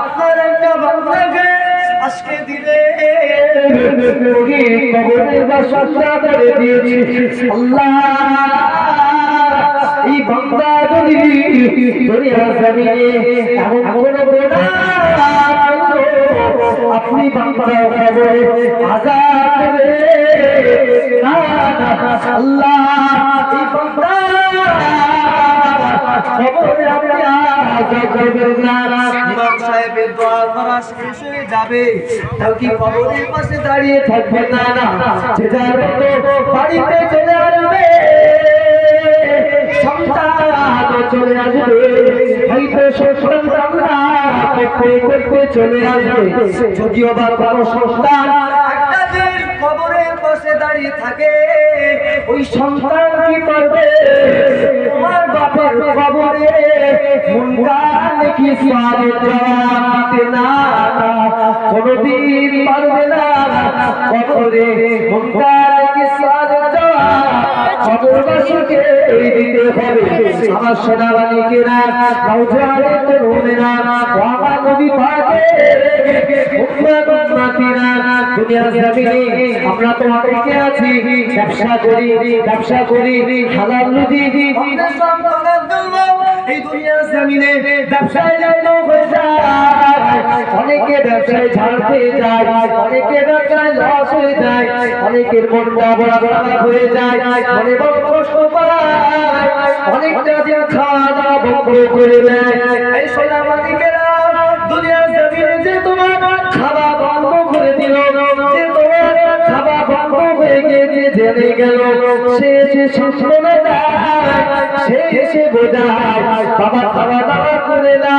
আপনার একটা বান্দাকে আজকে দিলে কবরের বাসা করে দিয়েছি আল্লাহ। এই বান্দা যদি দুনিয়া জমিনে এমন কোন গোনাহ আপনি বান্দার কবরে আযাব দেবে না আল্লাহ। এই বান্দা কবরে আপনি আযাব করবেন না। ইমাম সাহেবের দোয়া করা শেষ হয়ে যাবে, তাও কি কবরের পাশে দাঁড়িয়ে থাকবেন না? যে যাবে তো বাড়িতে চলে আসবে, সন্তান চলে আসবে, হয়তো সন্তানরা করতে চলে আসবে। যদিও বা কোনো সন্তান একটা দিন কবরের পাশে দাঁড়িয়ে থাকে, ওই সন্তান কি করবে? তোমার বাপের কবরে মুনকার কি সওয়ালের জবাব দিতে না, কোনদিন পারবে না। কবরে মুনকার কি সওয়ালের জবাব কবরবাসীকে দিতে হবে। আমার সোনাবালিকেরা, নওজোয়ানে তরুণেরা, আমার নবী পাকের উম্মত-উম্মতিরা, দুনিয়ার জমিনে আমরা তো অনেকে আছি ব্যবসা করি হালাল রুজি এই দুনিয়ার জমিনে ব্যবসায় জড়িত হয়ে যায়। অনেকে ব্যবসায় ঝাড়তে যায়, অনেকে ব্যবসায় লস হয়ে যায়, অনেকের মনটা বড় খারাপ হয়ে যায়, মনে বড় কষ্ট পায়, অনেকটা যে খাওয়া দাওয়া বন্ধ করে দেয়। এই সোনামানিকেরা, দুনিয়ার জমিনে যে তোমার খাওয়া বন্ধ করে দিল, যে তোমার খাওয়া বন্ধ হয়ে গিয়ে জেনে গেল, সে এসে সম্পূর্ণ দেয়, সে এসে বোঝায় বাবা খাওয়া দাওয়া করে না,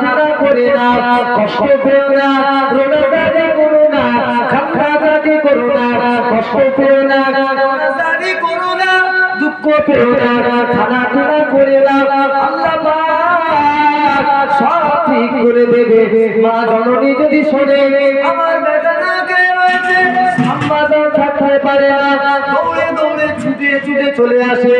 খানা করে না, কষ্ট পেও না, রোনাদারি করো না, খামখাদারি করো না, কষ্ট পেও না, রোনাদারি করো না, দুঃখ পেও না, খানা করে না, আল্লাহ পাক সব ঠিক করে দেবে। মা জননী যদি শোনে আমার বেটা না খেয়ে রয়েছে, আম্মা জান থাকতে পারে না, দৌড়ে দৌড়ে ছুটে চলে আসে,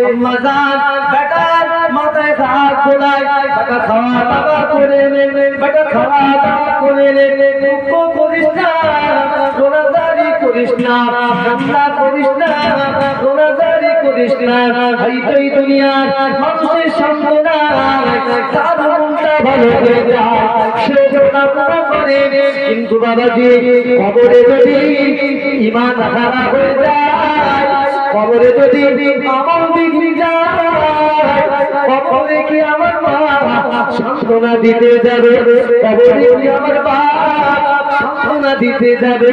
আম্মা জান বেটার মাথায় হাত বোলায়, বেটা খাওয়া দাওয়া করে নে, বেটা খাওয়া দাওয়া করে নে, দুঃখ করিস না, রোনাদারি করিস না, কান্না করিস না, রোনাদারি করিস না। হয়তো এই দুনিয়ার মানুষের সামনে তার মনটা ভালো হয়ে যায়, সে রোনাদারি করে, কিন্তু বাবাজি কবরে যদি ঈমান খারাপ হয়ে যায়, কবরে যদি আমল বিগড়ে যায়, কবরে কি আমার মা সান্ত্বনা দিতে যাবে? কবরে কি আমার বাপ সান্ত্বনা দিতে যাবে?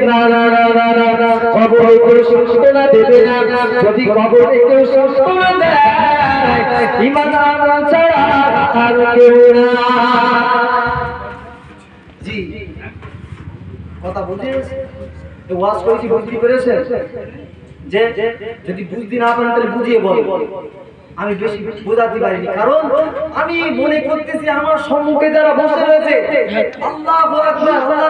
না না না না না না, কবরে কেউ সান্ত্বনা দেবে না। যদি কবরে কেউ সান্ত্বনা দেয়, ঈমান আনা ছাড়া আর কেউ না। জি কথা বলতে ওয়াজ করেছি, বুঝতে পেরেছেন? যে যদি বুঝতে না পারেন তাহলে বুঝিয়ে বল। আমি বেশি বোঝাতে পারিনি, কারণ আমি মনে করতেছি আমার সম্মুখে যারা বসে রয়েছে আল্লাহু আকবার, আল্লাহ